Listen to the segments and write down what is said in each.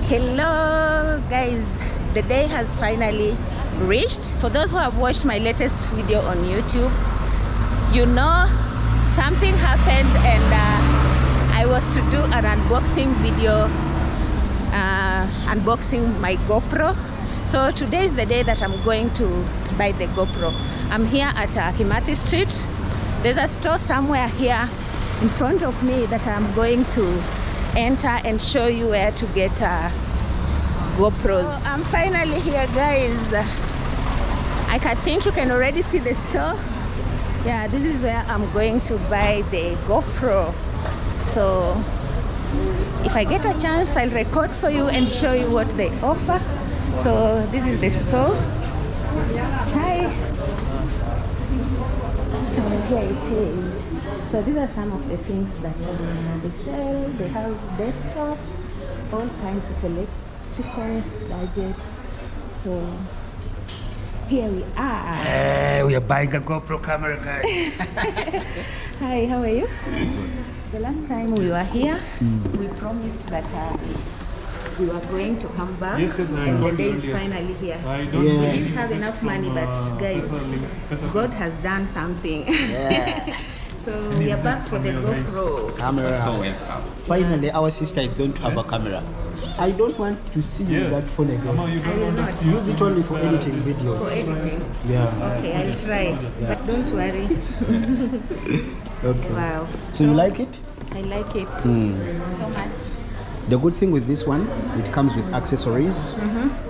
Hello guys, the day has finally reached. For those who have watched my latest video on YouTube, you know something happened and I was to do an unboxing video, unboxing my GoPro. So today is the day that I'm going to buy the GoPro. I'm here at Kimathi Street. There's a store somewhere here in front of me that I'm going to enter and show you where to get GoPros. So I'm finally here, guys. I think you can already see the store. Yeah, this is where I'm going to buy the GoPro. So if I get a chance, I'll record for you and show you what they offer. So this is the store. Hi. So here it is. So these are some of the things that they sell. They have desktops, all kinds of electrical gadgets. So here we are. We are buying a GoPro camera, guys. Hi, how are you? The last time we were here, we promised that we were going to come back, and the day is finally here. We didn't have enough money, but guys, God has done something. Yeah. So we are back for the GoPro Camera. So welcome. Finally, our sister is going to have a camera. I don't want to see that phone again. I will not. Use it only for editing videos. For editing? Yeah. Okay, I'll try. Yeah. But don't worry. Okay. Wow. So you like it? I like it so much. The good thing with this one, it comes with accessories.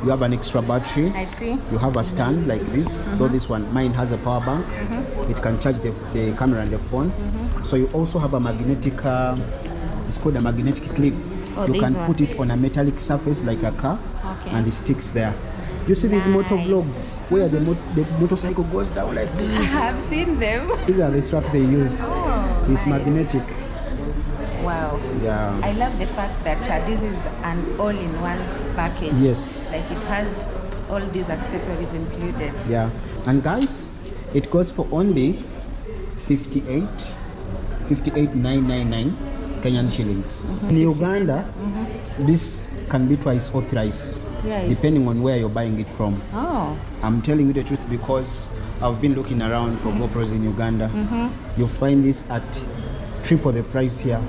You have an extra battery. I see. You have a stand like this. Though this one, mine has a power bank. It can charge the camera and the phone. So you also have a magnetic, it's called a magnetic clip. Oh, you this can one. put it on a metallic surface like a car, and it sticks there. You see these motor vlogs where the motorcycle goes down like I this? have seen them. These are the straps they use. Oh, It's nice. magnetic. Wow. Yeah. I love the fact that this is an all-in-one package. Yes. Like it has all these accessories included. Yeah. And guys, it goes for only 58,999 Kenyan shillings. In Uganda, this can be twice or thrice, Yes. depending on where you're buying it from. Oh. I'm telling you the truth because I've been looking around for GoPros in Uganda. You'll find this at triple the price here,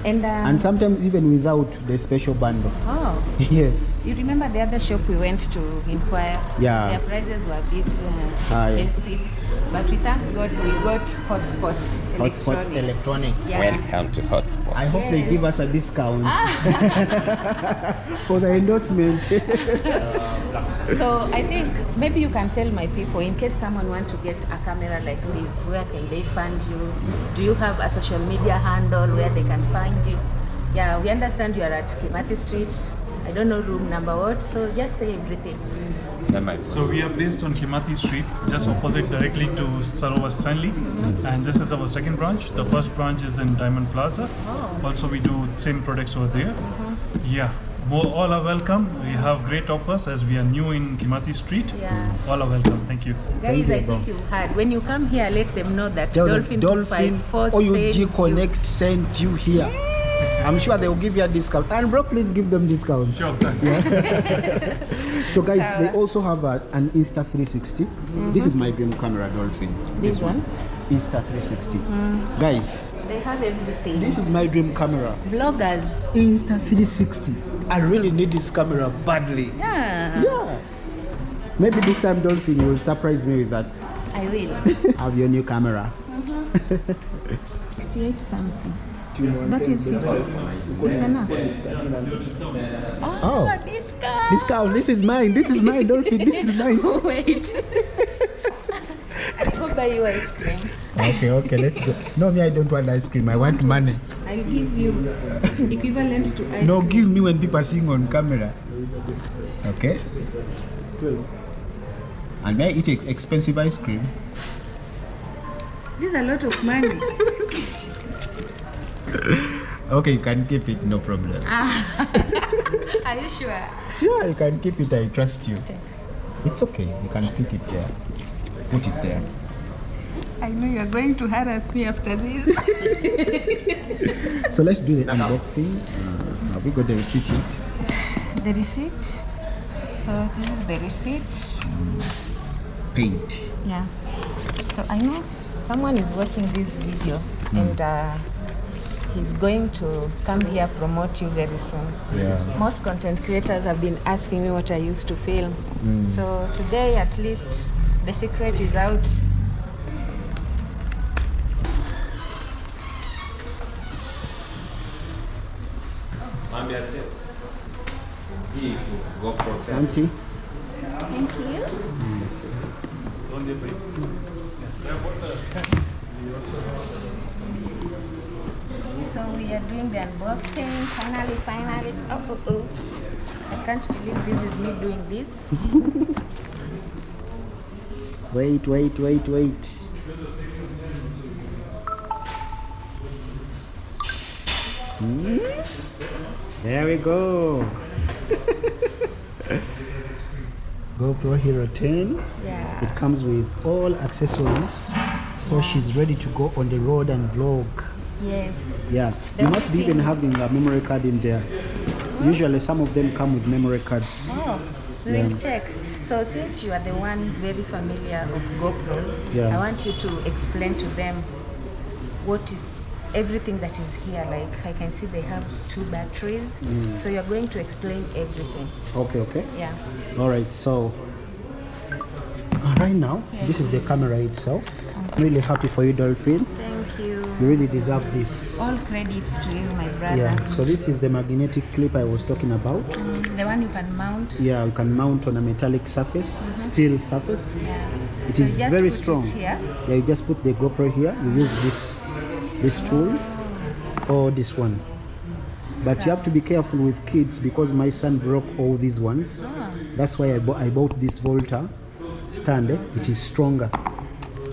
and sometimes even without the special bundle. Oh. Yes. You remember the other shop we went to inquire? Yeah. Their prices were a bit High. expensive. But we thank God we got hotspots. Hotspot electronics. Yeah. Welcome to Hotspot. I hope they give us a discount for the endorsement. So I think maybe you can tell my people, in case someone wants to get a camera like this, where can they find you? Do you have a social media handle where they can find you? Yeah, we understand you are at Kimathi Street. I don't know room number what, so just say everything. So we are based on Kimathi Street, just opposite directly to Sarovar Stanley, and this is our second branch. The first branch is in Diamond Plaza. Also we do same products over there. Yeah, all are welcome. We have great offers as we are new in Kimathi Street. Yeah. All are welcome. Thank you. Guys, you, I bro. think you heard. When you come here, let them know that Tell them Dolphin Dolphin 254 or sent UG Connect sent you here. I'm sure they will give you a discount. And bro, please give them discount. Sure. So guys, they also have an Insta360. This is my dream camera, Dolphin. This one? Insta360. Guys, They have everything. this is my dream camera. Vloggers. Insta360. I really need this camera badly. Yeah. Yeah. Maybe this time, Dolphin, you will surprise me with that. I will. Have your new camera. 58 something. That is 50. It's enough. Oh. Discount. Discount. This is mine. This is mine, Dolphin. This is mine. Wait. I'll buy you ice cream. Okay, let's go. No, me, I don't want ice cream. I want money. I'll give you equivalent to ice No, cream. give me when people are seeing on camera. Okay? And may I eat expensive ice cream? This is a lot of money. Okay, you can keep it, no problem. Are you sure? Yeah, you can keep it. I trust you. Take. It's okay. You can pick it there. Put it there. I know you are going to harass me after this. So let's do the unboxing. Have we got the receipt yet? the receipt. So this is the receipt. Paid. Yeah. So I know someone is watching this video and he's going to come here promote you very soon. Yeah. Most content creators have been asking me what I used to film. So today at least the secret is out. GoPro Santi. Thank you. So we are doing the unboxing. Finally. Oh. I can't believe this is me doing this. Wait. There we go. GoPro Hero 10. Yeah. It comes with all accessories, so she's ready to go on the road and vlog. Yes. Yeah, The you must be only even thing- having a memory card in there. Usually some of them come with memory cards. Oh, we'll check. So since you are the one very familiar of GoPros, Yeah. I want you to explain to them everything that is here. Like I can see they have 2 batteries. So you're going to explain everything. Okay. Yeah. All right, so right now, this is the camera itself. I'm really happy for you, Dolphin. Thank you. You really deserve this. All credits to you, my brother. Yeah, so this is the magnetic clip I was talking about. The one you can mount. Yeah, you can mount on a metallic surface, steel surface. Yeah. It So is you just very put it strong. here. Yeah, you just put the GoPro here. You use this tool or this one. But you have to be careful with kids because my son broke all these ones. That's why I bought this Volta stand. It is stronger.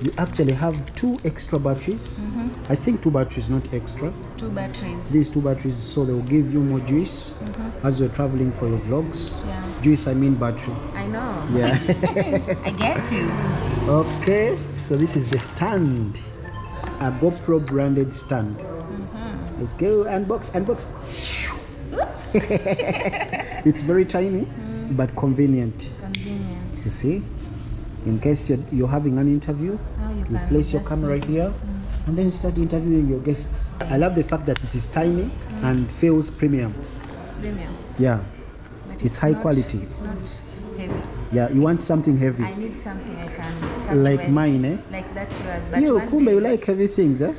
You actually have 2 extra batteries. I think 2 batteries, not extra. 2 batteries. These 2 batteries, so they will give you more juice as you're traveling for your vlogs. Yeah. Juice, I mean battery. I know. Yeah. I get you. Okay, so this is the stand, a GoPro branded stand. Let's go unbox. It's very tiny, but convenient. Convenient. You see, in case you're having an interview, you you can place your just camera here and then start interviewing your guests. I love the fact that it is tiny and feels premium. Premium. Yeah, But it's high not- quality. It's not heavy. Yeah, you want something heavy, I need something I can touch like with, mine, eh? like that yours. But You, one kumbe, day- you like heavy things, eh?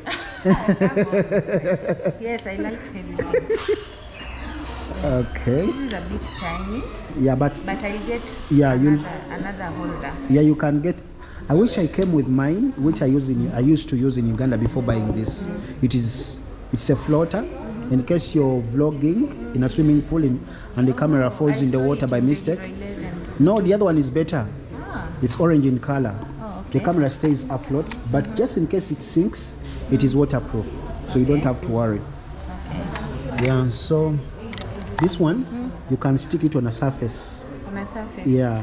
Yes, I like heavy things. Okay. This is a bit tiny, Yeah, but but I'll get Yeah, another holder. yeah, you can get. I wish I came with mine, which I used to use in Uganda before buying this. It's a floater. In case you're vlogging in a swimming pool and the camera falls in the water by mistake. No, the other one is better. It's orange in color. The camera stays afloat, but just in case it sinks, it is waterproof, so you don't have to worry. Okay. Yeah, so this one you can stick it on a surface. On a surface. Yeah.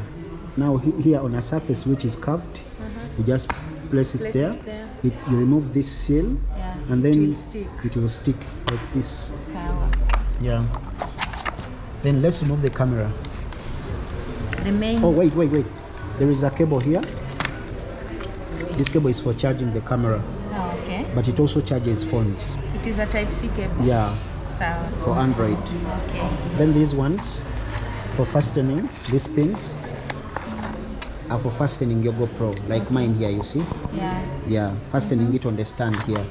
Now here on a surface which is curved, you just place it there. You remove this seal, Yeah. and then It will stick. it will stick like this. Sour. Yeah. Then let's remove the camera. The main. Oh wait. There is a cable here. This cable is for charging the camera, Oh, okay. but it also charges phones. It is a Type-C cable. Yeah, Sour. for Android. Okay. Then these ones for fastening, these pins are for fastening your GoPro, like mine here, you see? Yeah. Yeah, fastening it on the stand here.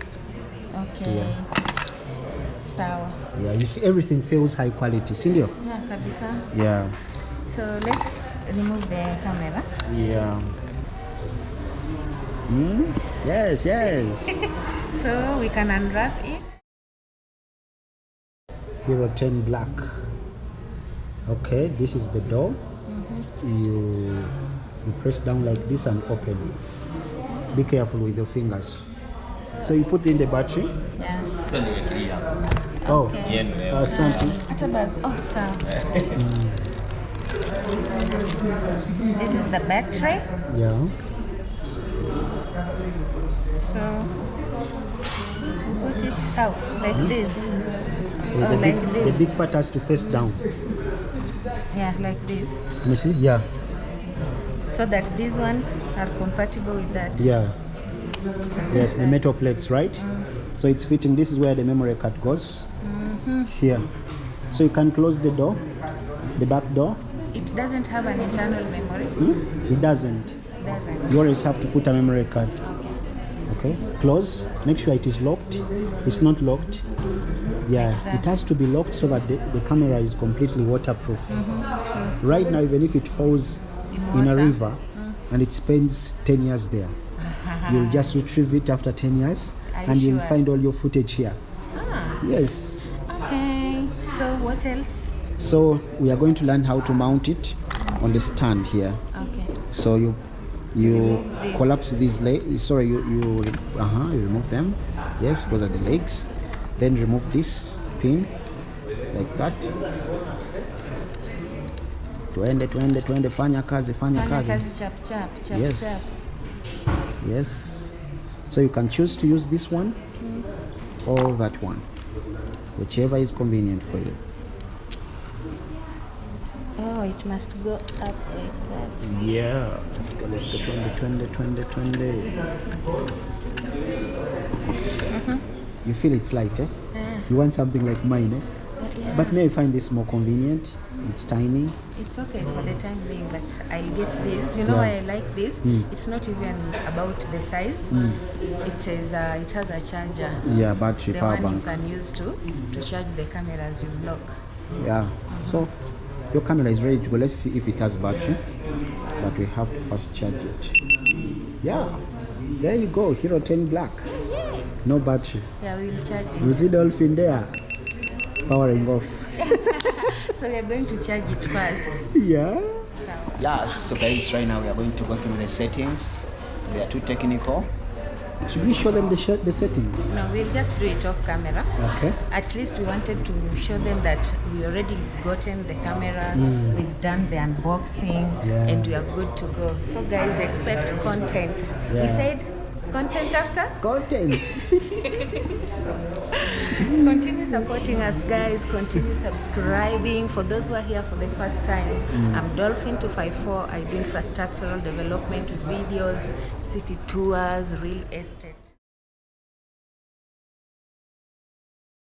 Okay. Yeah. Sour. Yeah, you see everything feels high quality, sindio? Yeah, kabisa. Yeah. So let's remove the camera. Yeah. Yes. So we can unwrap it. Hero 10 black. Okay, this is the door. You press down like this and open. Be careful with your fingers. So you put in the battery. Yeah. Oh, Okay. something. What about? Oh, so. This is the battery. Yeah. So we put it out like this. The Like big this. part has to face down. Yeah, like this. Let me see. Yeah. So that these ones are compatible with that. Yeah. Yes, the metal plates, right? So it's fitting. This is where the memory card goes. Here. So you can close the door, the back door. It doesn't have an internal memory. It doesn't. It doesn't. You always have to put a memory card. Okay. Close. Make sure it is locked. It's not locked. Yeah, it has to be locked so that the camera is completely waterproof. Sure. Right now, even if it falls in a water? river and it spends 10 years there, you'll just retrieve it after 10 years Are you and you'll sure? find all your footage here. Ah, Yes. okay. So what else? So we are going to learn how to mount it on the stand here. Okay. So you Remove this. collapse these legs. Sorry, you remove them. Yes, those are the legs. Then remove this pin like that. Twende, fanya kazi. Chap chap. Yes. Yes. So you can choose to use this one or that one, whichever is convenient for you. Oh, it must go up like that. Yeah. Let's go. Twende. You feel it's light, eh? You want something like mine, eh? Yeah. But may I find this more convenient? It's tiny. It's okay for the time being, but I'll get this. You know Yeah. why I like this? It's not even about the size. It has a charger. Yeah, battery, The power one bank. you can use to charge the camera as you vlog. Yeah. So your camera is ready to go. Let's see if it has battery. But we have to first charge it. Yeah. There you go. Hero 10 Black. No battery. Yeah, we'll charge You it. see Dolphin there? Powering off. So we are going to charge it first. Yeah. So, Yeah, so guys, right now we are going to go through the settings. They are too technical. Should we show them the settings? no, we'll just do it off camera. Okay. At least we wanted to show them that we already gotten the camera, we've done the unboxing, Yeah. and we are good to go. So guys, expect content. Yeah. We said content after? Content. Continue supporting us, guys. Continue subscribing. For those who are here for the first time, I'm Dolphin 254. I do infrastructural development videos, city tours, real estate.